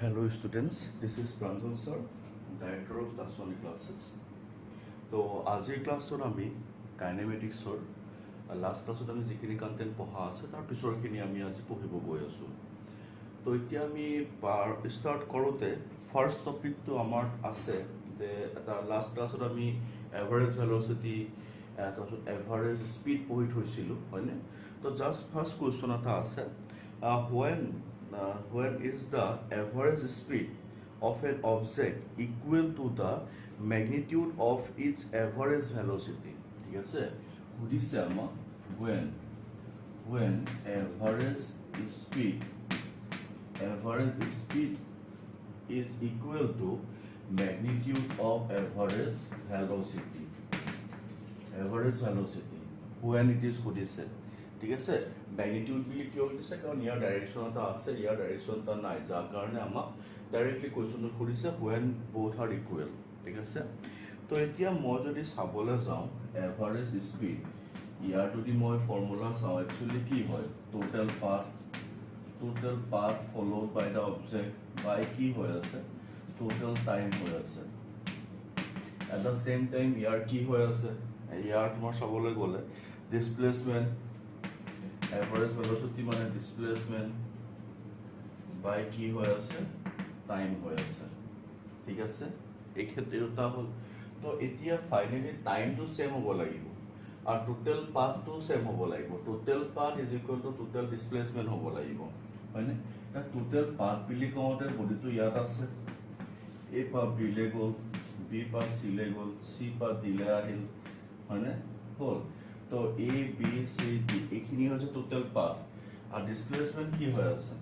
Hello students, this is Pranjal sir, Director of Class 1 classes. তো আজিৰ ক্লাছটোত আমি কাইনেমেটিক্সৰ last ক্লাছত আমি যিখিনি কণ্টেণ্ট পঢ়া আছে তাৰ পিছৰখিনি আমি আজি পঢ়িব গৈ আছোঁ। তো এতিয়া আমি ষ্টাৰ্ট কৰোঁতে ফাৰ্ষ্ট টপিকটো আমাৰ আছে যে এটা লাষ্ট ক্লাছত আমি এভাৰেজ ভেলচিটি তাৰপিছত এভাৰেজ স্পীড পঢ়ি থৈছিলোঁ হয়নে। তো জাষ্ট ফাৰ্ষ্ট কুৱেশ্যন এটা আছে, when is the average speed of an object equal to the magnitude of its average velocity? ঠিক আছে, সুধিছে আমাক when average speed is equal to magnitude of average velocity when it is সুধিছে। ঠিক আছে, magnitude বুলি কিয় সুধিছে কাৰণ ইয়াৰ ডাইৰেকশ্যন এটা আছে, ইয়াৰ ডাইৰেকশ্যন এটা নাই, যাৰ কাৰণে আমাক ডাইৰেক্টলি কুৱেশ্যনটো সুধিছে when both are equal। ঠিক আছে, তো এতিয়া মই যদি চাবলৈ যাওঁ এভাৰেজ স্পীড, ইয়াৰ যদি মই ফৰ্মুলা চাওঁ একচুৱেলি কি হয়, total path followed by the object by কি হৈ আছে, টোটেল টাইম হৈ আছে। এট দ্য চেম টাইম ইয়াৰ কি হৈ আছে, ইয়াৰ তোমাৰ চাবলৈ গ'লে ডিছপ্লেচমেণ্ট, এভাৰেজ ভেলচিটি মানে ডিছপ্লেচমেণ্ট বাই কি হৈ আছে, টাইম হৈ আছে। ঠিক আছে, এই ক্ষেত্ৰত দুটা হ'ল। তো এতিয়া ফাইনেলি টাইমটো ছেম হ'ব লাগিব আৰু টোটেল পাথটো ছেম হ'ব লাগিব। Total path is equal to total displacement হ'ব লাগিব হয়নে। টোটেল পাথ বুলি কওঁতে বডিটো ইয়াত আছে, এ পৰা বিলে গ'ল, বি পৰা চিলে গ'ল, চি পৰা ডিলে আহিল হয়নে, হ'ল। তো এ বি চি ডি এইখিনি হৈছে টোটেল পাথ আৰু ডিছপ্লেচমেণ্ট কি হৈ আছে,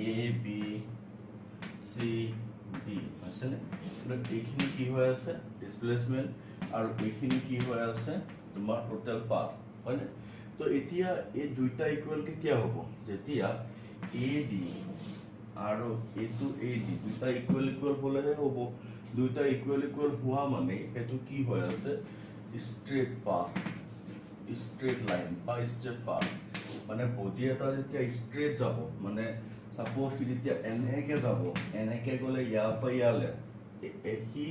এ বি চি ডি হৈছেনে। এইখিনি কি হৈ আছে ডিছপ্লেচমেণ্ট আৰু এইখিনি কি হৈ আছে তোমাৰ টোটেল পাথ হয়নে। তো এতিয়া এই দুইটা ইকুৱেল কেতিয়া হ'ব, যেতিয়া এ ডি আৰু এইটো এ ডি দুইটা ইকুৱেল হ'লেহে হ'ব। দুইটা ইকুৱেল হোৱা মানে এইটো কি হৈ আছে, ষ্ট্ৰেট লাইন বা ষ্ট্ৰেট পাথ। মানে বডি এটা যেতিয়া ষ্ট্ৰেট যাব, মানে সাপোজ যেতিয়া এনেকে যাব, এনেকে গ'লে ইয়াৰ পৰা ইয়ালে সি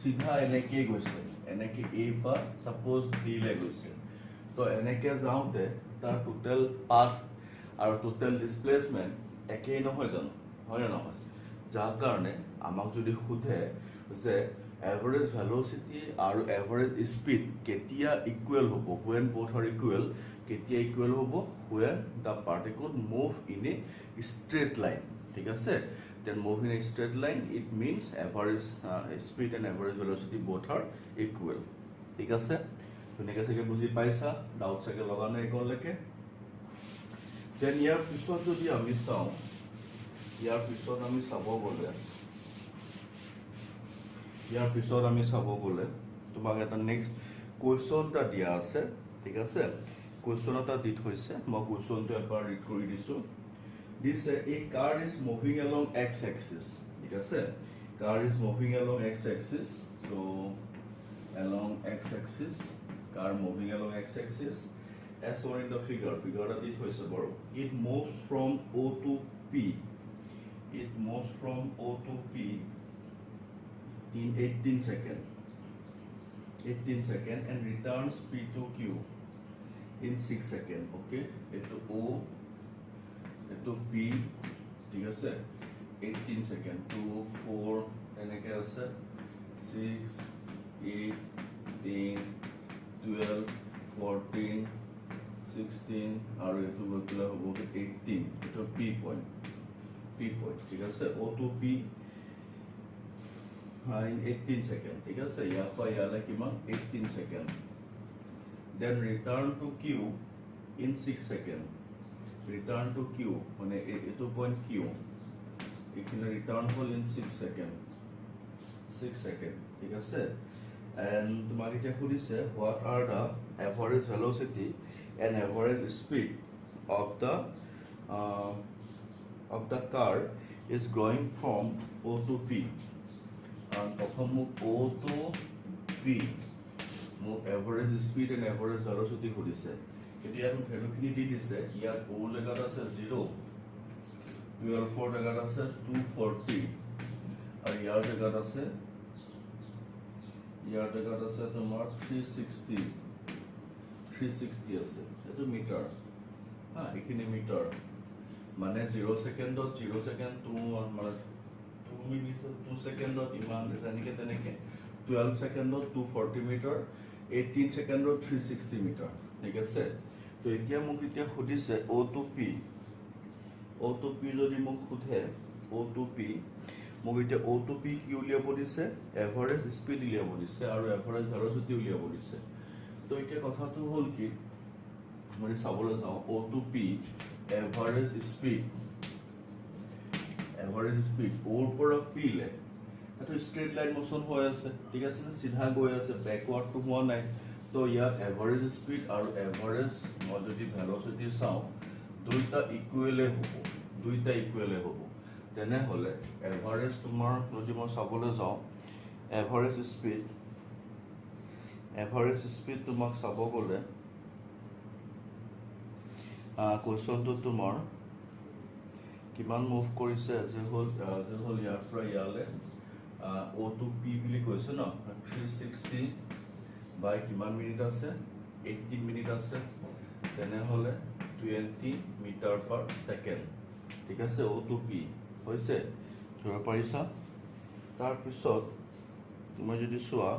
চিধা এনেকে গৈছে, এনেকে এ পৰা সাপোজ ডিলে গৈছে। তো এনেকে যাওঁতে তাৰ টোটেল পাথ আৰু টোটেল ডিছপ্লেচমেণ্ট একেই নহয় জানো, হয়নে নহয়। যাৰ কাৰণে আমাক যদি সোধে যে এভাৰেজ ভেলচিটি আৰু এভাৰেজ স্পীড কেতিয়া ইকুৱেল হ'ব, when both are equal, কেতিয়া ইকুৱেল হ'ব, when the particle move in a straight line। ঠিক আছে, then move in a straight line it means average speed and average velocity both are equal। ঠিক আছে, ধুনীয়াকৈ চাগে বুজি পাইছা, ডাউট চাগে লগা নাই এইকণলৈকে। দেন ইয়াৰ পিছত যদি আমি চাওঁ, ইয়াৰ পিছত আমি চাব গ'লে তোমাক এটা নেক্সট কুৱেশ্যন এটা দিয়া আছে। ঠিক আছে, কুৱেশ্যন এটা দি থৈছে, মই কুৱেশ্যনটো এবাৰ ৰিড কৰি দিছোঁ। দিছে a car is moving along X axis. ঠিক আছে, car is moving along X axis. So' along X axis, car moving along X axis as shown in the figure এটা দি থৈছে বাৰু। it moves from O to P in 18 seconds and returns P to Q in 6 seconds। okay, eto O eto P, ঠিক আছে, 18 seconds 2 4 এনেকে আছে 6 8 10 12 14 16 আৰু এটো গৈ পেলাই হ'ব 18, এটো P point। ঠিক আছে, O to P in 18 seconds। ঠিক আছে, ইয়াৰ পৰা ইয়ালৈ কিমান 18 seconds। then return to Q in 6 seconds। return to Q মানে এটো পইণ্ট Q, এইখিনি ৰিটাৰ্ণ হ'ল in 6 seconds। ঠিক আছে, and তোমাক এতিয়া সুধিছে what are the average velocity and average speed of the car is going from O to P। প্ৰথম মোক O to P মোক average speed and average velocity সুধিছে। কিন্তু ইয়াত ভেলুখিনি দি দিছে, ইয়াত O লেখাত আছে 0, 12 জেগাত আছে 240 আৰু ইয়াৰ জেগাত আছে তোমাৰ 360 আছে এটো মিটাৰ হা এখিনি মিটাৰ মানে 0 সেকেন্ডত 0 সেকেন্ড 2 মানে 2 মিনিটত 2 সেকেন্ডত ইমান তেনেকে 12 সেকেন্ডত 240 মিটাৰ 18 সেকেন্ডত 360 মিটাৰ ঠিক আছে তো এতিয়া মোক এতিয়া খুদিছে O2P যদি মোক খুধে O2P মোক এতিয়া O2P কি উলিয়াব দিছে এভাৰেজ স্পীড উলিয়াব দিছে আৰু এভাৰেজ ভেলোচিটি উলিয়াব দিছে তো এতিয়া কথাটো হ'ল কি মই চাবলৈ যাওঁ O2P এভাৰেজ স্পীড ওৰ পৰা P লে এটো স্ট্ৰেট লাইন মোশন হৈ আছে ঠিক আছে না সিধা গৈ আছে ব্যাকওয়ার্ড টু হোৱা নাই তো ইয়াত এভাৰেজ স্পীড আৰু এভাৰেজ মই যদি ভেলোচিটি চাওঁ দুইটা ইকুৱেলে হ'ব তেনেহলে এভাৰেজ তোমাৰ যদি মই চাবলৈ যাওঁ এভাৰেজ স্পীড তোমাক চাব গ'লে কোৱেশ্চনটো তোমাৰ কিমান মুভ কৰিছে যে হ'ল ইয়াৰ পৰা ইয়ালে O2P বুলি কৈছে ন 360 বাই কিমান মিনিট আছে 18 মিনিট আছে তেনেহলে 20 মিটাৰ পাৰ সেকেন্ড ঠিক আছে O2P হৈছে ধৰিব পাৰিছা তাৰ পিছত তুমি যদি চোৱা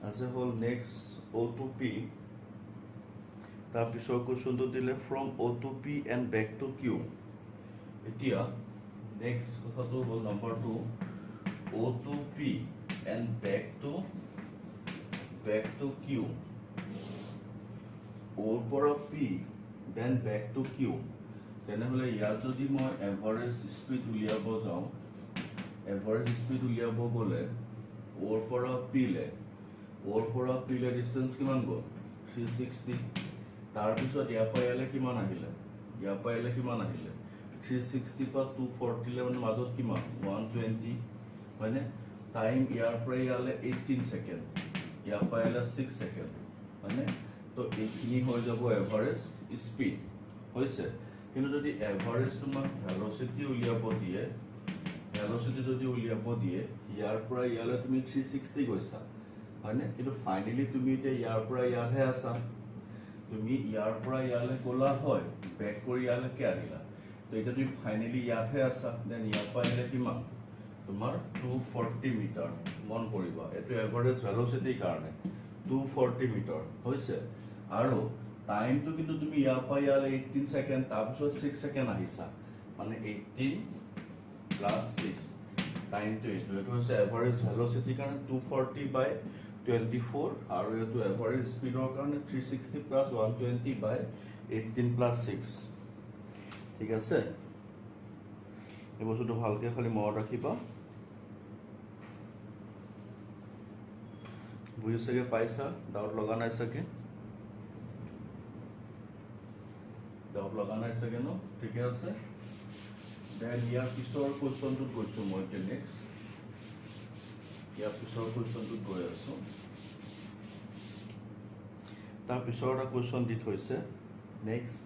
আছে হ'ল নেক্সট O2P তাৰ পিছৰ কোৱেশ্চনটো দিলে from O2P and back to Q এতিয়া নেক্সট কথাটো হ'ল number 2 O2P and back to Q ওৰ পৰা P then back to Q তেনেহলে ইয়াত যদি মই এভাৰেজ স্পীড উলিয়াব যাওঁ গ'লে ওৰ পৰা P লে ডিসটেন্স কিমান গ'ল 360 তাৰ পিছত ইয়াৰ পৰা ইয়ালে কিমান আহিলে 360 পৰা 240 লে মানে মাজত কিমান 120 মানে টাইম ইয়াৰ পৰা ইয়ালে 18 সেকেন্ড ইয়াৰ পৰা ইয়ালে 6 সেকেন্ড মানে তো এইখিনি হৈ যাব এভাৰেজ স্পীড হৈছে কিন্তু যদি এভাৰেজ তোমাক ভেলোচিটি উলিয়াব দিয়ে ইয়াৰ পৰা ইয়ালে তুমি 360 গৈছা হয়নে কিন্তু ফাইনালি তুমি এতিয়া ইয়াৰ পৰা ইয়ালে আছা তুমি ইয়াৰ পৰা ইয়ালে গলা হয় বেক কৰি ইয়ালে কে আহিলা তো এটা তুমি ফাইনালি ইয়াতে আছা দেন ইয়াৰ পৰা ইয়ালে কিমান তোমাৰ 240 মিটাৰ মন কৰিবা এটো এভাৰেজ ভেলোচিটি কাৰণে 240 মিটাৰ হৈছে আৰু টাইমটো কিন্তু তুমি ইয়াৰ পৰা ইয়ালে 18 সেকেন্ড তাৰ পিছত 6 সেকেন্ড আহিছা মানে 18 প্লাস 6 টাইমটো এটো হৈছে এভাৰেজ ভেলোচিটি কাৰণে 240 বাই 24 আৰু এটো এভাৰেজ স্পীডৰ কাৰণে 360 প্লাস 120 বাই 18 প্লাস 6 ঠিক আছে এই বস্তুটো ভালকে খালি মনত ৰাখিবা বুজিছাগে পাইছা ডাউট লগা নাই চাগে ন ঠিকে আছে দেন ইয়াৰ পিছৰ কোৱেশ্চনটো কৈছো মই তে নেক্সট ইয়াৰ পিছৰ কোৱেশ্চনটো গৈ আছো তাৰ পিছৰ এটা কোৱেশ্চন দি থৈছে next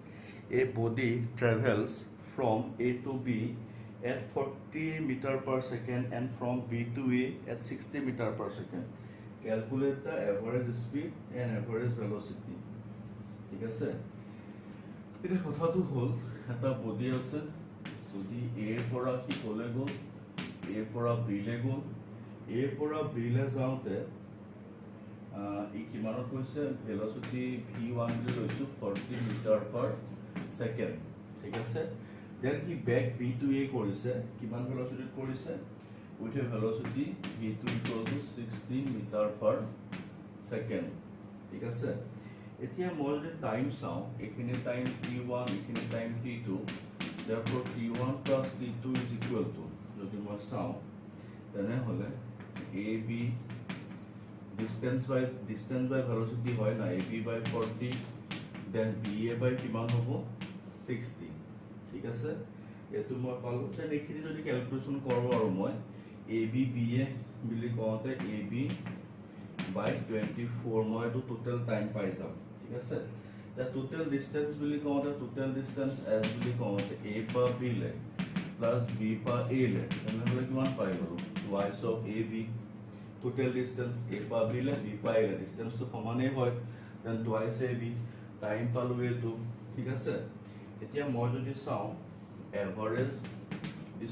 a body travels from A to B at 40 meter per second and from B to A at 60 meter per second. Calculate the average speed and average velocity. ঠিক আছে এটা কথাটো হ'ল এটা বডি আছে বডি A পৰা কি কলে গ'ল A পৰা B লে গ'ল A পৰা B লে যাওঁতে ই কিমানত কৈছে ভেলোচিটি v1 বুলি লৈছো 40 মিটাৰ পাৰ সেকেন্ড ঠিক আছে then he back b to a কৰিছে কিমান ভেলোচিটি কৰিছে with a velocity v2 16 metre per second ঠিক আছে এতিয়া মই যদি টাইম চাওঁ এখিনি টাইম t1 এখিনি time t2 therefore t1 plus t2 is equal to যদি মই চাওঁ তেনেহলে ab distance by velocity হয় না ab by 40 then ba by কিমান হ'ব 60 ঠিক আছে এটো মই পালো তেন এখিনি যদি ক্যালকুলেশন কৰব আৰু মই ab ba বুলি কওঁতে ab by 24 মই এটো টোটাল টাইম পাই যাম ঠিক আছে the total distance বুলি কওঁতে total distance as বুলি কওঁতে a বা b লে plus B pa A le তেনেহলে কিমান পাই গলো twice of AB total distance A pa B le B pa A le distance তো সমানেই হয় then twice AB টাইম পালো এটো ঠিক আছে এতিয়া মই যদি চাও এভারেজ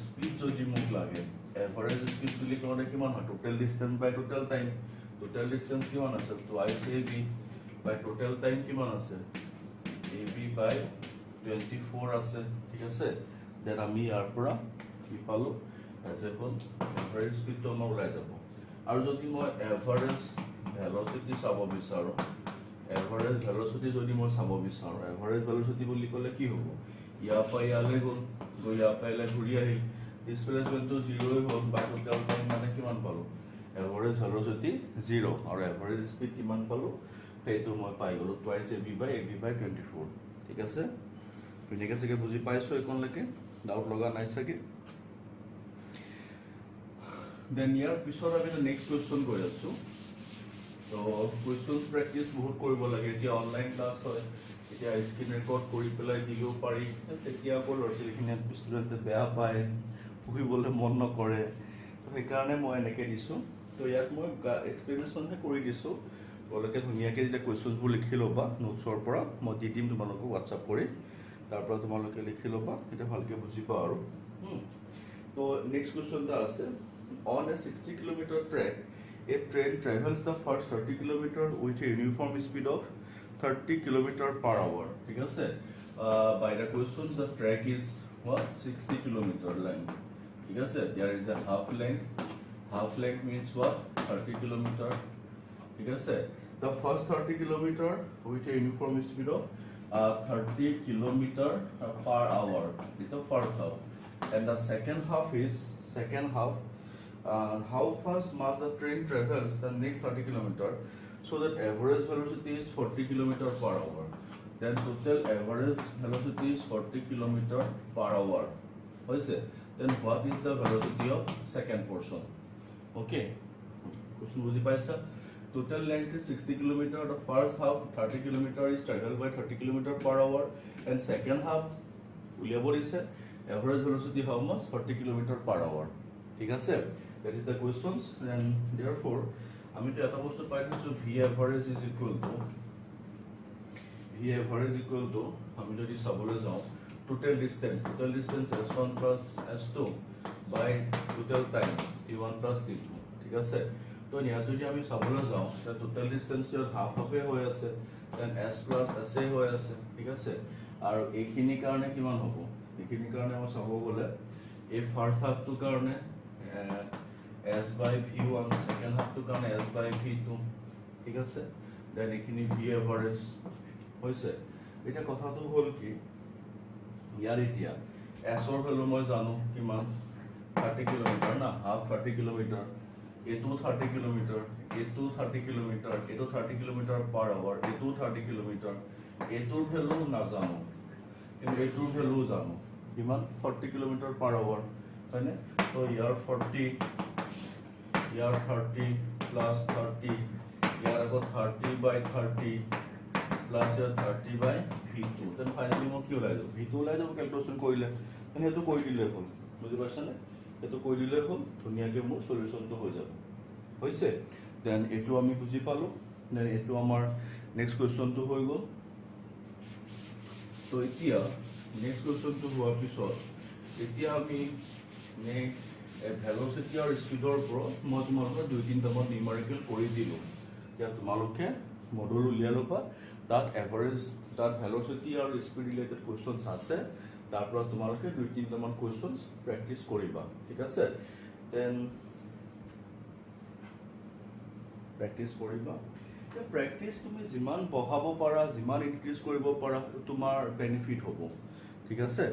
স্পিড যদি মোক লাগে এভারেজ স্পিড বুলি কোনে কিমান হয় টোটাল ডিসটেন্স বাই টোটাল টাইম টোটাল ডিসটেন্স কিমান আছে twice AB বাই টোটাল টাইম কিমান আছে AB বাই 24 আছে ঠিক আছে দেন আমি ইয়াৰ পৰা কি পালো এজ এ কোন এভাৰেজ স্পিড তো আমাৰ ওলাই যাব আৰু যদি মই এভাৰেজ ভেলোসিটি চাব বিচাৰো এভাৰেজ ভেলোসিটি যদি মই চাব বিচাৰো এভাৰেজ ভেলোসিটি বুলি ক'লে কি হ'ব ইয়াৰ পৰা ইয়ালৈ গ'ল গৈ ইয়াৰ পৰা ইয়ালৈ ঘূৰি আহিল ডিসপ্লেসমেন্টটো 0 হ'ল বাই টোটাল টাইম মানে কিমান পালো এভারেজ ভেলোসিটি 0 আৰু এভারেজ স্পিড কিমান পালো সেইটো মই পাই গলো twice AB by 24 ঠিক আছে ধুনীয়াকৈ চাগে বুজি পাইছো এইকনলৈকে ডাউট লগা নাই চাগে দেন ইয়াৰ পিছত আমি নেক্সট কোৱেশ্চন গৈ আছো তো কোৱেশ্চনছ প্ৰেক্টিছ বহুত কৰিব লাগে এতিয়া অনলাইন ক্লাছ হয় এতিয়া স্ক্ৰীন ৰেকৰ্ড কৰি পেলাই দিলেও পাৰি তেতিয়া আকৌ ল'ৰা-ছোৱালীখিনি ষ্টুডেণ্টে বেয়া পায় পঢ়িবলৈ মন নকৰে তো সেইকাৰণে মই এনেকৈ দিছোঁ তো ইয়াত মই এক্সপ্লেনেশ্যনহে কৰি দিছোঁ তোমালোকে ধুনীয়াকৈ যেতিয়া কুৱেশ্যনবোৰ লিখি ল'বা নোটছৰ পৰা মই দি দিম তোমালোকক হোৱাটছআপ কৰি তাৰ পৰা তোমালোকে লিখি ল'বা এটা ভালকৈ বুজিবা আৰু তো নেক্সট কুৱেশ্যনটা আছে on a 60 kilometer track a train travels the first 30 kilometer with a uniform speed of 30 kilometer per hour ঠিক আছে by the questions the track is what 60 kilometer length ঠিক আছে there is a half length means what 30 kilometer ঠিক আছে the first 30 kilometer with a uniform speed of 30 kilometer per hour is the first half and the second half how fast must the train travels the next 30 kilometer so that average velocity is 40 kilometer per hour then total average velocity is 40 kilometer per hour then what is the velocity of second portion okay question বুজি পাইছা total length is 60 kilometer the first half 30 kilometer is traveled by 30 kilometer per hour and second half উলিয়াব দিছে average velocity how much 40 kilometer per hour ঠিক আছে that is the questions and therefore আমি তো এটা বস্তু পাই দিছো v average is equal to আমি যদি চাবলৈ যাও total distance s1 plus s2 by total time t1 plus t2 ঠিক আছে তো নিয়া যদি আমি চাবলৈ যাও তা total distance এর হাফ হাফে হৈ আছে then s plus sa হৈ আছে ঠিক আছে আৰু এইখিনি কাৰণে কিমান হ'ব এইখিনি কাৰণে মই চাব গলে এই ফাৰ্স্ট হাফ টু কাৰণে s by v1 second half to কারণে s by v2 ঠিক আছে দেন এখানে v average হইছে এটা কথা তো হল কি ইয়ার ইতিয়া s এর ভ্যালু মই জানো কিমান 30 কিলোমিটার না হাফ 30 কিলোমিটার এটো 30 কিলোমিটার এটো 30 কিলোমিটার এটো 30 কিলোমিটার পার আওয়ার এটো 30 কিলোমিটার এটোর ভ্যালু না জানো কিন্তু এটোর ভ্যালু জানো কিমান 40 কিলোমিটার পার আওয়ার তাইনে তো ইয়ার 40 यार 30 plus 30 यार अगर 30 by 30 plus यार 30 by v2 then finally mo কি ওলাই যাব v2 ওলাই যাব ক্যালকুলেশন কৰিলে মানে এটো কৰি দিলে হ'ল বুজি পাছানে এটো কৰি দিলে হ'ল ধুনিয়াকে মোৰ সলিউশনটো হৈ যাব হৈছে দেন এটো আমি বুজি পালো দেন এটো আমাৰ নেক্সট কোৱেশ্চনটো হৈ গ'ল তো এতিয়া নেক্সট কোৱেশ্চনটো হোৱাৰ পিছত এতিয়া আমি velocity और speed और pro मैं तुम्हारे दो तीन तमन न्यूमेरिकल কৰি দিলো या তোমালোকে মডুল উলিয়া লবা তাত এভাৰেজ তাত velocity और speed related questions আছে তাৰ পৰা তোমালোকে দুই তিন তমন questions প্ৰ্যাকটিস কৰিবা ঠিক আছে দেন প্ৰ্যাকটিস কৰিবা তে প্ৰ্যাকটিস তুমি যিমান বঢ়াব পাৰা যিমান ইনক্ৰিজ কৰিব পাৰা তোমাৰ বেনিফিট হ'ব ঠিক আছে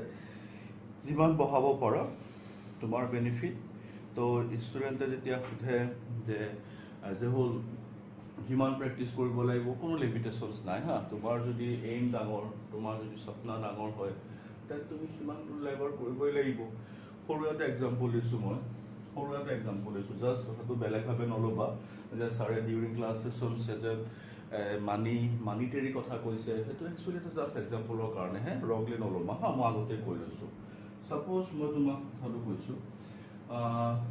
যিমান বঢ়াব পাৰা তোমার বেনিফিট তো স্টুডেন্টে যেতিয়া সুধে যে এজ এ হোল হিমান প্র্যাকটিস কৰিব লাগিব কোনো লিমিটেশনস নাই হা তোমাৰ যদি এইম ডাঙৰ তোমাৰ যদি স্বপ্ন ডাঙৰ হয় তাত তুমি হিমান লেভেল কৰিবই লাগিব সৰু এটা এক্সাম্পল দিছো মই সৰু এটা এক্সাম্পল দিছো জাস্ট কথাটো বেলেগভাৱে নলবা যে সাৰে ডিউৰিং ক্লাছ সেশনস যে মানিটাৰী কথা কৈছে সেইটো একচুয়ালি এটা জাস্ট এক্সাম্পলৰ কাৰণে হে ৰংলি নলবা হা মই আগতে কৈ লৈছো suppose মই তোমাক কথাটো কৈছো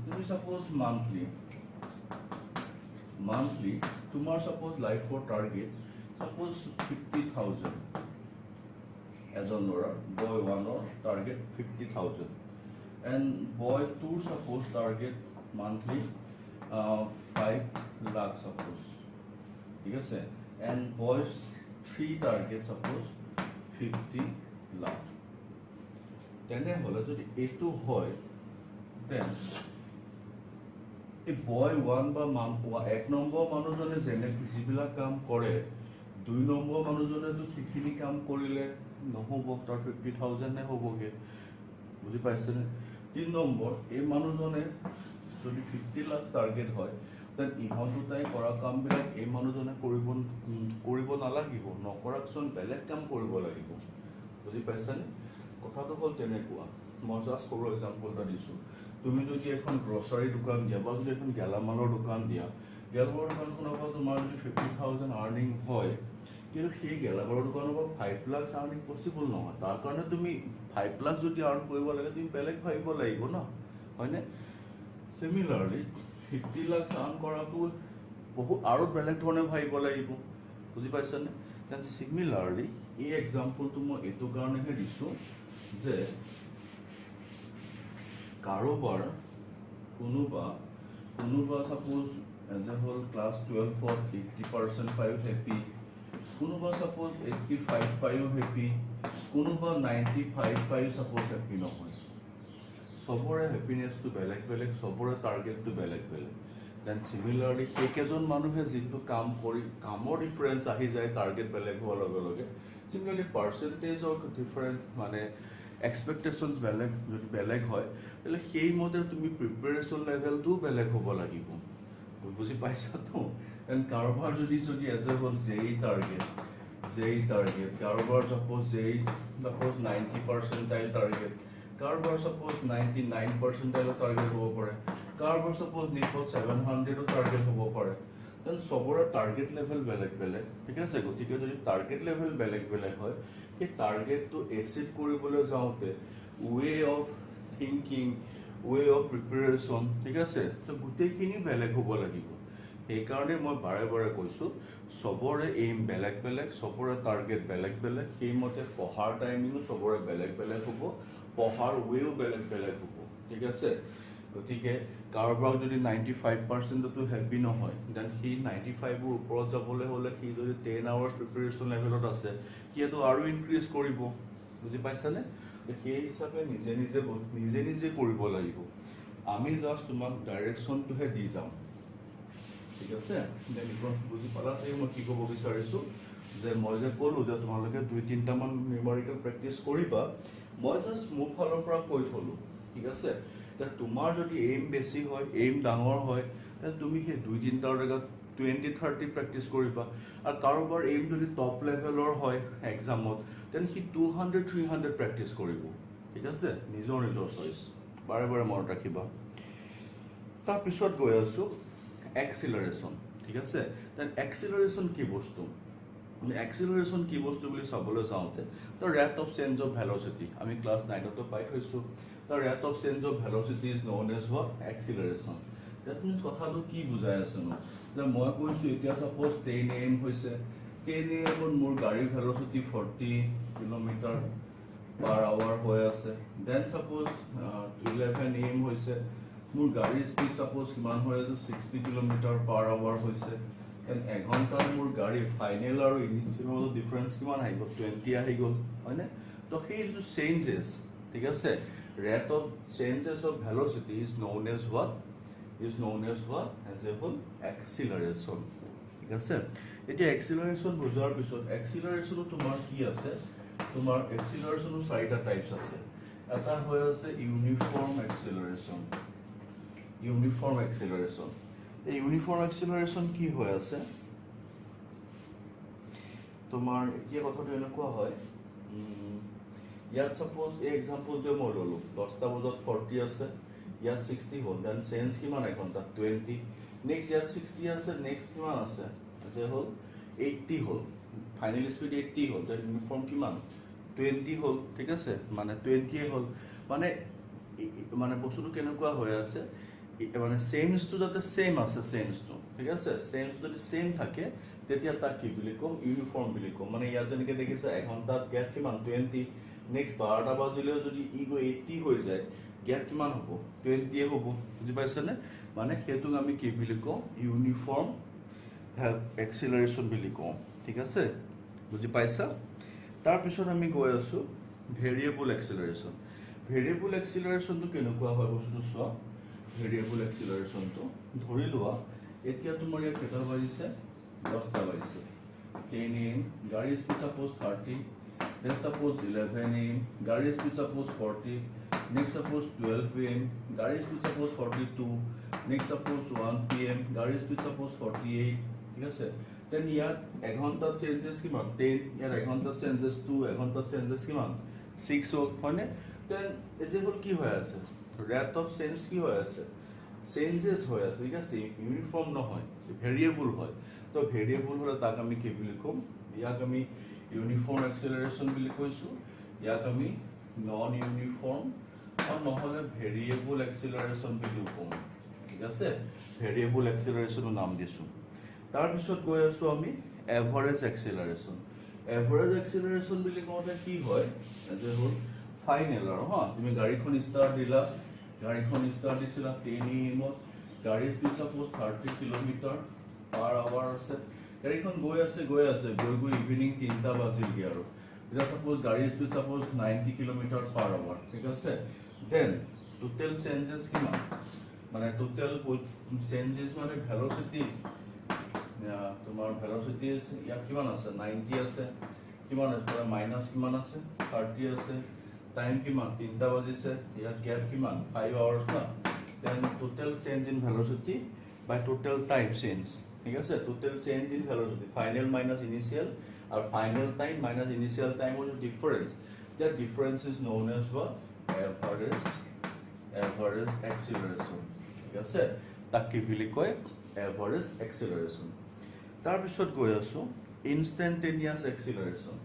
তুমি suppose monthly তোমাৰ suppose life for target suppose 50,000 এজন ল'ৰা boy 1 or target 50,000 and boy 2 suppose target monthly 5 lakh suppose ঠিক আছে and boys 3 target suppose 50 lakh তেনে হলে যদি এটো হয় then এই boy 1 বা এক নম্বৰ মানুহজনে যেনে যিবিলা কাম কৰে 2 নম্বৰ মানুহজনে তো সিখিনি কাম কৰিলে নহব তাৰ 50,000 নে হবগে বুজি পাইছেনে 3 নম্বৰ এই মানুহজনে যদি 50 লাখ টাৰ্গেট হয় then ইহন্তু তাই কৰা কাম বিলাক এই মানুহজনে কৰিব নালাগিব নকৰাকচোন বেলেগ কাম কৰিব লাগিব বুজি পাইছেনে কথাটো হল তেনেকুৱা মই জাস্ট ফৰ এক্সাম্পল এটা দিছো তুমি যদি এখন গ্ৰসাৰী দোকান দিয়া বা যদি এখন গেলামালৰ দোকান দিয়া গেলামালৰ দোকানখনৰ পৰা তোমাৰ যদি 50,000 আৰ্নিং হয় কিন্তু সেই গেলামালৰ দোকানৰ পৰা 5 লাখ আৰ্নিং পসিবল নহয় তাৰ কাৰণে তুমি 5 লাখ যদি আৰ্ন কৰিব লাগে তুমি বেলেগ ভাবিব লাগিব না হয়নে সিমিলাৰলি 50 লাখ আৰ্ন কৰাটো বহু আৰু বেলেগ ধৰণে ভাবিব লাগিব বুজি পাইছানে দেন সিমিলাৰলি এই এক্সাম্পলটো মই এটো কাৰণেহে দিছো যে কাৰোবাৰ কোনোবা suppose as a whole class 12 for 80% পায়ো happy কোনোবা suppose 85 পায়ো happy কোনোবা 95 পায়ো suppose happy নহয় সবৰে হ্যাপিনেস তো বেলেগ বেলেগ সবৰে টাৰ্গেট তো বেলেগ বেলেগ দেন সিমিলাৰলি সেইকেজন মানুহে যিটো কাম কৰি কামৰ ডিফাৰেন্স আহি যায় টাৰ্গেট বেলেগ হোৱাৰ লগে লগে সিমিলাৰলি পাৰ্সেন্টেজ অফ ডিফাৰেন্ট মানে expectations বেলেগ হয় তাহলে সেই মতে তুমি প্ৰিপাৰেচন লেভেলটো বেলেগ হ'ব লাগিব বুজি পাইছা তো এন্ড কাৰোবাৰ যদি এজ এ হ'ল জেই টাৰ্গেট কাৰোবাৰ suppose 90% টাৰ্গেট কাৰোবাৰ suppose 99% টাৰ্গেট হ'ব পাৰে কাৰোবাৰ suppose 700 টাৰ্গেট হ'ব পাৰে then সবৰে টাৰ্গেট লেভেল বেলেগ বেলেগ ঠিক আছে গতিকে যদি টাৰ্গেট লেভেল বেলেগ বেলেগ হয় এই টাৰ্গেটটো এচিভ কৰিবলৈ যাওঁতে way of thinking way of preparation ঠিক আছে তো গোটেইখিনি বেলেগ হ'ব লাগিব এই কাৰণে মই বাৰে বাৰে কৈছো সবৰে এইম বেলেগ বেলেগ সবৰে টাৰ্গেট বেলেগ বেলেগ সেই মতে পঢ়াৰ টাইমিংও সবৰে বেলেগ বেলেগ হ'ব পঢ়াৰ ওয়েও বেলেগ বেলেগ হ'ব ঠিক আছে গতিকে কাৰোবাৰ যদি 95% তো হ্যাপি নহয় দেন হি 95 ৰ ওপৰত যাবলৈ হলে হি যদি 10 আৱাৰ্স প্ৰিপাৰেচন লেভেলত আছে কিটো আৰু ইনক্ৰিজ কৰিব বুজি পাইছানে সেই হিচাপে নিজে কৰিব লাগিব আমি জাস্ট তোমাক ডাইৰেকশনটোহে দি যাম ঠিক আছে দেন ইকন বুজি পালা চাই মই কি ক'ব বিচাৰিছো যে মই যে ক'লো যে তোমালোকে 2-3টা মান নিউমেৰিকেল প্ৰেক্টিছ কৰিবা মই জাস্ট মোৰ ফালৰ পৰা কৈ থলো ঠিক আছে তোমাৰ যদি এইম বেছি হয় এইম ডাঙৰ হয় তেন তুমি সেই 2-3টাৰ জায়গাত 20-30 প্ৰেক্টিছ কৰিবা আৰু কাৰোবাৰ এইম যদি টপ লেভেলৰ হয় এক্সামত তেন হি 200-300 প্ৰেক্টিছ কৰিব ঠিক আছে নিজৰ চইচ বাৰে বাৰে মনত ৰাখিবা তাৰ পিছত গৈ আছো এক্সিলাৰেশন ঠিক আছে তেন এক্সিলাৰেশন কি বস্তু এক্সিলাৰেশন কি বস্তু বুলি চাবলৈ যাওঁতে তো rate of change of velocity আমি ক্লাস 9 তো পাই থৈছো the rate of change of velocity is known as what acceleration that means কথাটো কি বুজাই আছে ন যে মই কৈছো এতিয়া suppose 10 am হৈছে 10 am ৰ মোৰ গাড়ীৰ velocity 40 km/h হৈ আছে then suppose 11 am হৈছে মোৰ গাড়ীৰ স্পীড suppose কিমান হৈ আছে 60 km/h হৈছে and এঘন্টাৰ মোৰ গাড়ী ফাইনেল আৰু ইনিশিয়েল ডিফাৰেন্স কিমান আহিব 20 আহি গল হয়নে তো সেই যে চেঞ্জেস ঠিক আছে rate of changes of velocity is known as what as a whole acceleration ঠিক আছে এতিয়া acceleration বুজাৰ পিছত acceleration তোমাৰ কি আছে তোমাৰ acceleration চাৰিটা টাইপস আছে এটা হৈ আছে ইউনিফৰ্ম acceleration এই ইউনিফৰ্ম acceleration কি হৈ আছে তোমাৰ এতিয়া কথাটো এনেকুৱা হয় ইয়াত suppose এই এক্সাম্পল দে মই ললো 10টা বজাত 40 আছে ইয়াত 60 হ'ল দেন চেঞ্জ কিমান এঘন্টা 20 নেক্সট ইয়াত 60 আছে নেক্সট কিমান আছে আছে হ'ল 80 হ'ল ফাইনাল স্পীড 80 হ'ল দেন ইউনিফৰ্ম কিমান 20 হ'ল ঠিক আছে মানে 20 হ'ল মানে মানে বস্তুটো কেনেকুৱা হৈ আছে মানে চেঞ্জটো যাতে সেম আছে চেঞ্জটো ঠিক আছে চেঞ্জ যদি সেম থাকে তেতিয়া তাক কি বুলি কম ইউনিফৰ্ম বুলি কম মানে ইয়াত যেনেকৈ দেখিছে এঘণ্টাত গেপ কিমান 20 নেক্সট 12টা বাজিলেও যদি ই গৈ 80 হৈ যায় গেপ কিমান হ'ব 20 হ'ব বুজি পাইছেনে মানে সেইটোক আমি কি বুলি কওঁ ইউনিফৰ্ম এক্সিলাৰেশ্যন বুলি কওঁ ঠিক আছে বুজি পাইছা তাৰপিছত আমি গৈ আছোঁ ভেৰিয়েবল এক্সিলাৰেশ্যন ভেৰিয়েবল এক্সিলাৰেশ্যনটো কেনেকুৱা হয় বস্তুটো চোৱা ভেৰিয়েবল এক্সিলাৰেশ্যনটো ধৰি লোৱা এতিয়া তোমাৰ ইয়াত কেইটা বাজিছে 10টা বাজিছে 10 AM গাড়ী speed suppose 30 then suppose 11 AM গাড়ী speed suppose 40 next suppose 12 PM গাড়ী speed suppose 42 next suppose 1 PM গাড়ী স্পীড সাপোজ 48 ঠিক আছে then ইয়াত এঘণ্টাত চেঞ্জেছ কিমান 10 ইয়াত এঘণ্টাত চেঞ্জেছ 2 এঘণ্টাত চেঞ্জেছ কিমান 6 হয়নে then এজেবল কি হৈ আছে ৰেট অফ চেঞ্জ কি হৈ আছে চেঞ্জেছ হৈ আছে ঠিক আছে ইউনিফৰ্ম নহয় ভেৰিয়েবল হয় তো ভেৰিয়েবল হ'লে তাক আমি কি বুলি ক'ম ইয়াক আমি ইউনিফৰ্ম এক্সিলাৰেশ্যন বুলি কৈছোঁ ইয়াক আমি নন ইউনিফৰ্ম আৰু নহ'লে ভেৰিয়েবল এক্সিলাৰেশ্যন বুলি কওঁ ঠিক আছে ভেৰিয়েবল এক্সিলাৰেশ্যনৰ নাম দিছোঁ তাৰপিছত গৈ আছোঁ আমি এভাৰেজ এক্সিলাৰেশ্যন এভাৰেজ এক্সিলাৰেশ্যন বুলি কওঁতে কি হয় যে হ'ল ফাইনেল আৰু হা তুমি গাড়ীখন ষ্টাৰ্ট দিলা গাড়ীখন ষ্টাৰ্ট দিছিলা 10 AM গাড়ী স্পীড সাপোজ 30 km/h আছে গাড়ীখন গৈ আছে গৈ ইভিনিং 3টা বাজিলগৈ আৰু এতিয়া সাপোজ গাড়ী স্পীড সাপোজ 90 km/h ঠিক আছে দেন টোটেল চেঞ্জেছ কিমান মানে টোটেল চেঞ্জেছ মানে ভেলোচিটি তোমাৰ ভেলোচিটি ইয়াত কিমান আছে 90 আছে কিমান আছে মাইনাছ কিমান আছে 30 আছে টাইম কিমান 3টা বাজিছে ইয়াত গ্যাপ কিমান 5 hours না then total change in velocity by total time change ঠিক আছে total change in velocity final minus initial আর final time minus initial time was the difference that difference is known as what average acceleration ঠিক আছে তাক কি বুলি কয় average acceleration তাৰ পিছত গৈ আছো instantaneous acceleration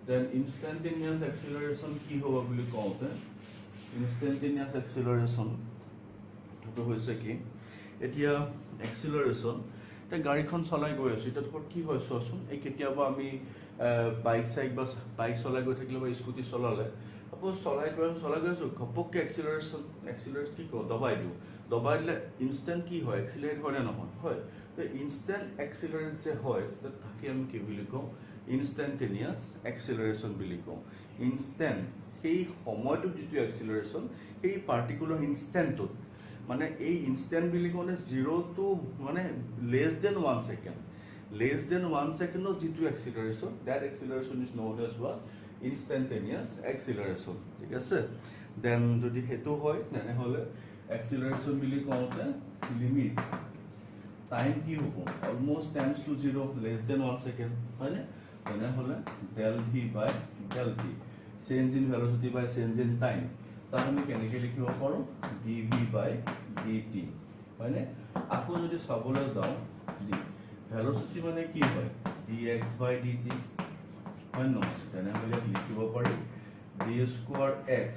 then instantaneous acceleration কি হ'ব বুলি কওঁতে instantaneous acceleration তো হৈছে কি এতিয়া acceleration তে গাড়ীখন চলাই গৈ আছে এটা কি হয় চোৱাচোন এই কেতিয়াবা আমি বাইক চলাই গৈ থাকিলে বা স্কুটি চলালে সাপোজ চলাই গৈ আছো ঘপককে acceleration কি কওঁ দবাই দিলে ইনষ্টেন্ট কি হয় এক্সিলাৰেট হয় নে নহয় হয় তো ইনষ্টেন্ট এক্সিলাৰেট যে হয় তাকে আমি কি বুলি কওঁ ইনষ্টেন্টেনিয়াছ এক্সিলাৰেশ্যন বুলি কওঁ ইনষ্টেন্ট সেই সময়টো যিটো এক্সিলাৰেশ্যন সেই পাৰ্টিকুলাৰ ইনষ্টেন্টত মানে এই ইনষ্টেন্ট বুলি কওঁতে 0 to মানে less than 1 second যিটো এক্সিলাৰেশ্যন that acceleration is known as what instantaneous acceleration ঠিক আছে দেন যদি হেতু হয় তেনেহলে acceleration বুলি কওঁতে লিমিট টাইম কি হ'ব almost tends to 0 less than 1 second হয়নে তেনেহলে del v by del t change in velocity by change in time তাক আমি কেনেকৈ লিখিব পাৰোঁ dv by dt হয়নে আকৌ যদি চাবলৈ যাওঁ velocity মানে কি হয় dx by dt হয় নহয় তেনেহলে লিখিব পাৰি d square x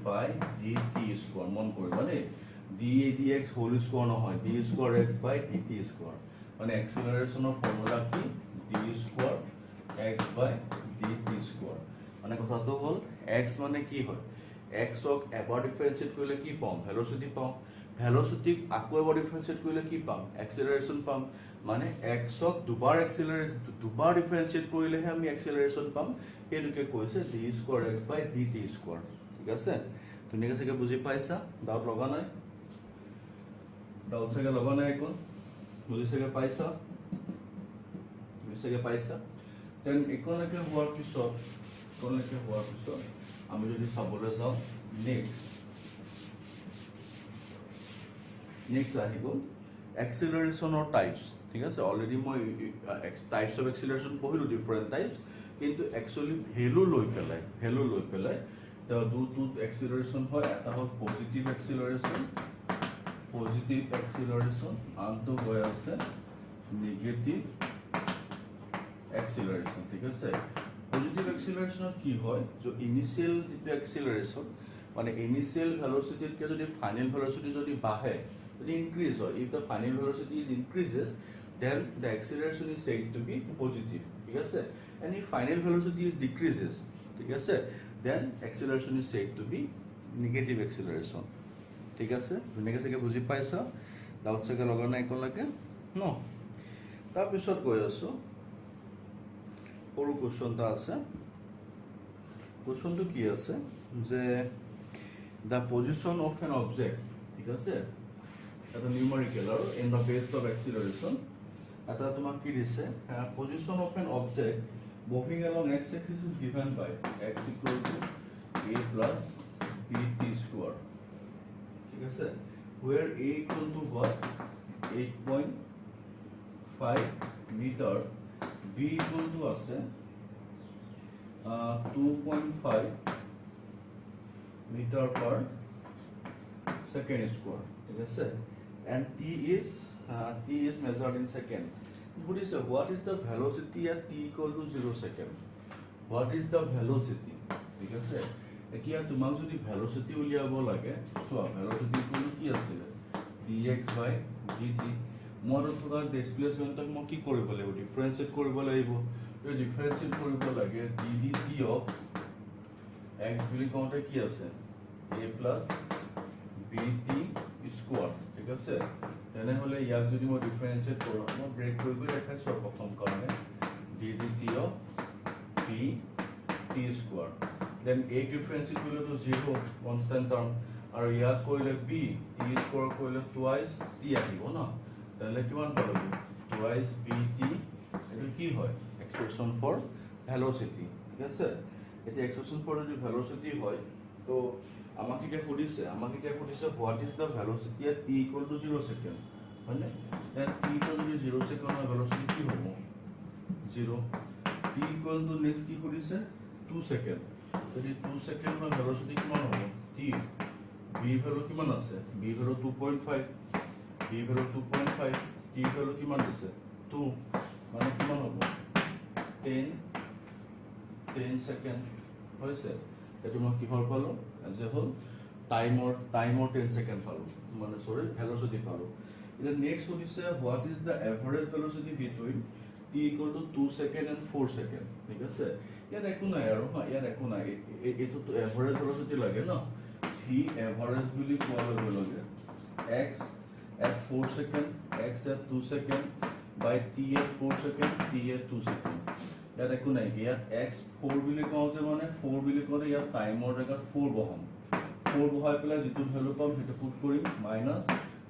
by dt square মন কৰিবা দেই dx whole square নহয় d square x by dt square মানে এক্সিলাৰেশ্যনৰ ফৰ্মুলা কি d square x by dt square মানে কথাটো হ'ল x মানে কি হয় x ক এবাৰ ডিফাৰেন্সিয়েট কৰিলে কি পাম ভেলোচিটি পাম ভেলোচিটিক আকৌ এবাৰ ডিফাৰেন্সিয়েট কৰিলে কি পাম এক্সিলাৰেশ্যন পাম মানে x ক দুবাৰ ডিফাৰেন্সিয়েট কৰিলেহে আমি এক্সিলাৰেশ্যন পাম এইটোকে কৈছে d square x by dt square ঠিক আছে ধুনীয়াকৈ চাগে বুজি পাইছা ডাউট লগা নাই একো বুজি চাগে পাইছা দেন একলৈকে হোৱাৰ পিছত আমি যদি চাবলৈ যাওঁ নেক্সট আহি গ'ল এক্সিলাৰেশ্যনৰ টাইপছ ঠিক আছে অলৰেডি মই টাইপছ অফ এক্সিলাৰেশ্যন পঢ়িলোঁ ডিফাৰেণ্ট টাইপছ কিন্তু একচুৱেলি ভেলু লৈ পেলাই দুটো এক্সিলাৰেশ্যন হয় এটা হ'ল পজিটিভ এক্সিলাৰেশ্যন আনটো হৈ আছে নিগেটিভ এক্সিলাৰেশ্যন ঠিক আছে পজিটিভ এক্সিলাৰেশ্যনত কি হয় যে ইনিচিয়েল যিটো এক্সিলাৰেশ্যন মানে ইনিশিয়াল ভেলোসিটিতকৈ যদি ফাইনেল ভেলোসিটি যদি বাঢ়ে যদি ইনক্ৰিজ হয় if the final velocity is increases then the acceleration is said to be positive ঠিক আছে and if final velocity is decreases ঠিক আছে then acceleration is said to be negative acceleration ঠিক আছে ধুনীয়াকৈ চাগে বুজি পাইছা ডাউট চাগে লগা নাই একলৈকে ন তাৰপিছত গৈ আছোঁ সৰু কুৱেশ্যন এটা আছে কুৱেশ্যনটো কি আছে যে the position of an object ঠিক আছে এটা নিউমেৰিকেল আৰু in the base of acceleration এটা তোমাক কি দিছে position of an object moving along x axis is given by x equal to a plus bt square ঠিক আছে where a equal to what 8.5 meter b equal to আছে 2.5 meter per second square ঠিক আছে and t is measured in second what is the velocity at t equal to 0 second what is the velocity ঠিক আছে এতিয়া তোমাক যদি velocity উলিয়াব লাগে চোৱা velocity কোনটো কি আছিল dx by dt মোৰ থকা ডিসপ্লেসমেন্টক মই কি কৰিব লাগিব ডিফাৰেন্সিয়েট কৰিব লাগিব তো ডিফাৰেন্সিয়েট কৰিব লাগে ddt of x বুলি কওঁতে কি আছে a plus bt square ঠিক আছে তেনেহলে ইয়াক যদি মই ডিফাৰেন্সিয়েট কৰোঁ মই ব্ৰেক কৰি দেখাইছো প্ৰথম কাৰণে ddt of p t square then a ডিফাৰেন্সিয়েট কৰিলে তো 0 কনস্ট্যান্ট টাৰ্ম আৰু ইয়াক কৰিলে b t square কৰিলে টুৱাইস t আহিব না তাহলে কিমান পাব টুৱাইস bt এটো কি হয় এক্সপ্ৰেশন ফৰ ভেলোসিটি ঠিক আছে এটা এক্সপ্ৰেশন ফৰ যদি ভেলোসিটি হয় তো আমাক এটা সুধিছে what is the velocity at t equal to 0 second মানে then t equal to 0 second এর velocity কি হ'ব 0 t equal to next কি সুধিছে 2 second যদি 2 second এর velocity কিমান হ'ব t b ভ্যালু কিমান আছে b value 2.5 b value 2.5 t value কিমান দিছে 2 মানে কিমান হ'ব 10 second হৈছে এটো মই কিহৰ পালো as a whole time or 10 second পালো মানে সরি velocity পালো এটা নেক্সট হইছে what is the average velocity between t equal to 2 second and 4 second ঠিক আছে ইয়াত একো নাই আৰু ইয়াত একো নাই এটো তো average velocity লাগে না v average বুলি কোৱা লগে x at 4 second x at 2 second by t at 4 second t at 2 second ইয়াত একো নাই ইয়াত x 4 বুলি কওঁতে মানে 4 বুলি ক'লে ইয়াত টাইমৰ জায়গাত 4 বহাম 4 বহাই পেলাই যেটো ভ্যালু পাম সেটো পুট কৰিম মাইনাস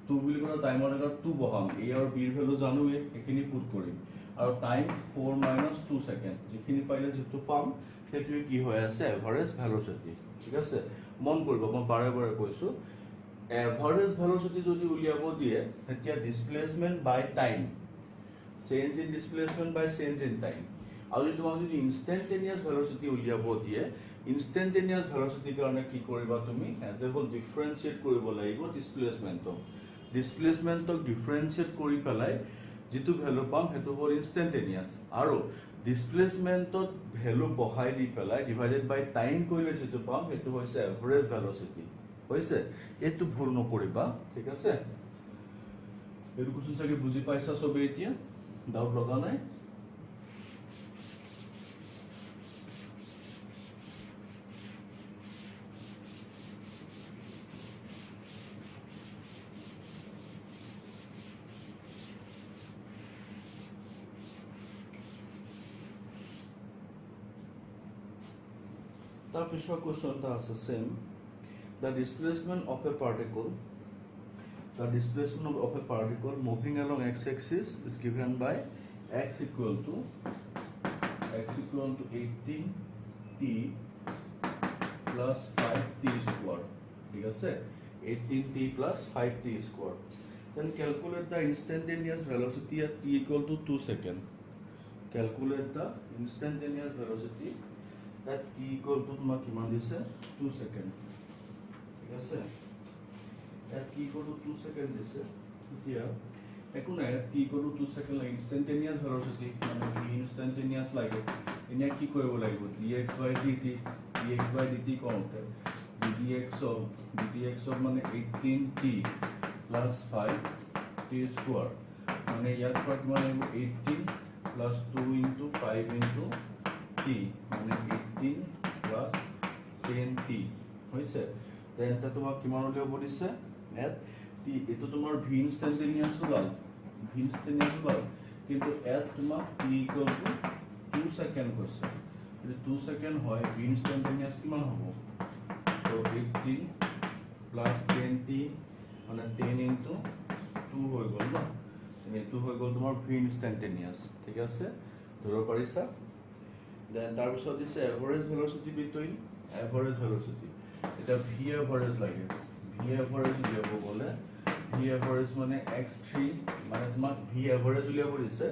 2 বুলি ক'লে টাইমৰ জায়গাত 2 বহাম a আৰু b এৰ ভ্যালু জানো এখিনি পুট কৰিম আৰু টাইম 4 minus 2 সেকেন্ড যেখিনি পাইলে যেটো পাম সেটো কি হৈ আছে এভারেজ ভেলোসিটি ঠিক আছে মন কৰিব মই বাৰে বাৰে কৈছো এভারেজ ভেলোসিটি যদি উলিয়াব দিয়ে তেতিয়া displacement by time change in displacement by change in time আৰু তোমাক যদি ইনস্ট্যান্টেনিয়াস ভেলোসিটি উলিয়াব দিয়ে ইনস্ট্যান্টেনিয়াস ভেলোসিটি কাৰণে কি কৰিবা তুমি এজ এ হোল ডিফাৰেন্সিয়েট কৰিব লাগিব ডিসপ্লেসমেন্টক ডিফাৰেন্সিয়েট কৰি পেলাই যেটো ভ্যালু পাম হেতু হ'ল ইনস্ট্যান্টেনিয়াস আৰু ডিসপ্লেসমেন্টত ভ্যালু বহাই দি পেলাই ডিভাইডেড বাই টাইম কৰিলে যেটো পাম হেতু হৈছে এভাৰেজ ভেলোসিটি হৈছে এটো ভুল নকৰিবা ঠিক আছে এটো কোন চাগে বুজি পাইছা সবে এতিয়া ডাউট লগা নাই The question is the same. The displacement of a particle moving along x-axis is given by x equal to 18t plus 5t square. ठीक है 18t plus 5t square. Then calculate the instantaneous velocity at t equal to 2 seconds. Calculate the instantaneous velocity at t equal to তোমাক কিমান দিছে 2 second ঠিক আছে at t equal to 2 second দিছে এতিয়া একো নাই t equal to 2 সেকেন্ড লাগে ইনস্ট্যান্টেনিয়াস ভেলোসিটি মানে কি ইনস্ট্যান্টেনিয়াস লাগে এনে কি কৰিব লাগিব dx by dt কৰোঁতে dx of মানে 18t plus 5t square মানে ইয়াত পৰা তোমাৰ 18 plus 2 into 5 into t মানে 18 plus 10t হৈছে দেন এটা তোমাক কিমান উলিয়াব দিছে এট t এটো তোমাৰ v ইনষ্টেন্টেনিয়াছ ওলাল কিন্তু এট তোমাক t equal to 2 সেকেন্ড কৈছে যদি 2 সেকেন্ড হয় v ইনষ্টেন্টেনিয়াছ কিমান হ'ব তো 18 plus 10t মানে 10 into 2 হৈ গ'ল ন এটো হৈ গ'ল তোমাৰ v ইনষ্টেন্টেনিয়াছ ঠিক আছে ধৰিব পাৰিছা দেন তাৰ পিছত দিছে average velocity between average velocity এটা v এভাৰেজ লাগে v এভাৰেজ উলিয়াব গ'লে v এভাৰেজ মানে x3 মানে তোমাক v এভাৰেজ উলিয়াব দিছে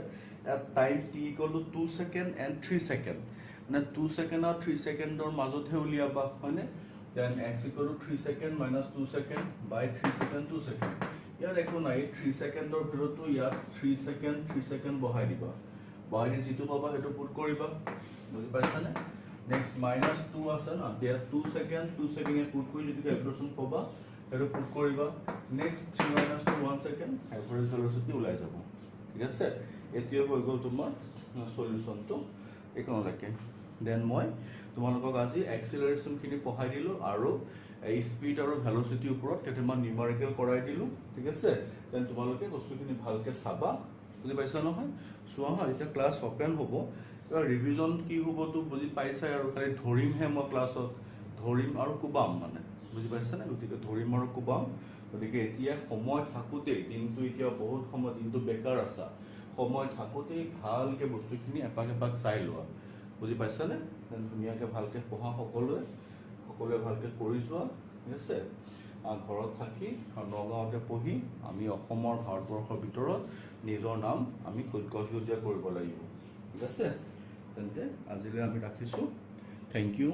at time t equal to 2 second and 3 second মানে 2 second আৰু 3 secondৰ মাজতহে উলিয়াবা হয়নে then x equal to 3 second minus 2 second by 3 second 2 second ইয়াৰ একো নাই 3 secondৰ ভিতৰতো ইয়াত 3 second বহাই দিবা বহাই দি যিটো পাবা সেইটো পুট কৰিবা বুজি পাইছানে নেক্সট minus 2 আছে না there 2 second এ পুট কৰি যদি ক্যালকুলেশন পাবা সেইটো পুট কৰিবা next 3 minus 2 1 second average velocity ওলাই যাব ঠিক আছে এতিয়া হৈ গ'ল তোমাৰ সলিউশনটো একনলৈকে দেন মই তোমালোকক আজি এক্সেলাৰেশন খিনি পঢ়াই দিলো আৰু এই স্পিড আৰু ভেলোচিটি ওপৰত কেইটামান নিউমেৰিকেল কৰাই দিলো ঠিক আছে দেন তোমালোকে বস্তুখিনি ভালকে চাবা বুজি পাইছা নহয় চোৱা হয় এটা ক্লাস ওপেন হ'ব আৰু ৰিভিজন কি হ'ব তো বুজি পাইছা আৰু খালি ধৰিম হে মই ক্লাছত ধৰিম আৰু কুবাম মানে বুজি পাইছা না গতিকে ধৰিম আৰু কুবাম গতিকে এতিয়া সময় থাকোতে দিনটো এতিয়া বহুত সময় দিনটো বেকাৰ আছে সময় থাকোতে ভালকে বস্তুখিনি এপাক চাই লোৱা বুজি পাইছানে ধুনীয়াকে ভালকে পঢ়া সকলোৱে ভালকে কৰি যোৱা ঠিক আছে ঘৰত থাকি নগাঁৱতে পঢ়ি আমি অসমৰ ভাৰতবৰ্ষৰ ভিতৰত নিজৰ নাম আমি কলকজীয়া কৰিব লাগিব ঠিক আছে তেন্তে আজিলৈ আমি ৰাখিছো থ্যাংক ইউ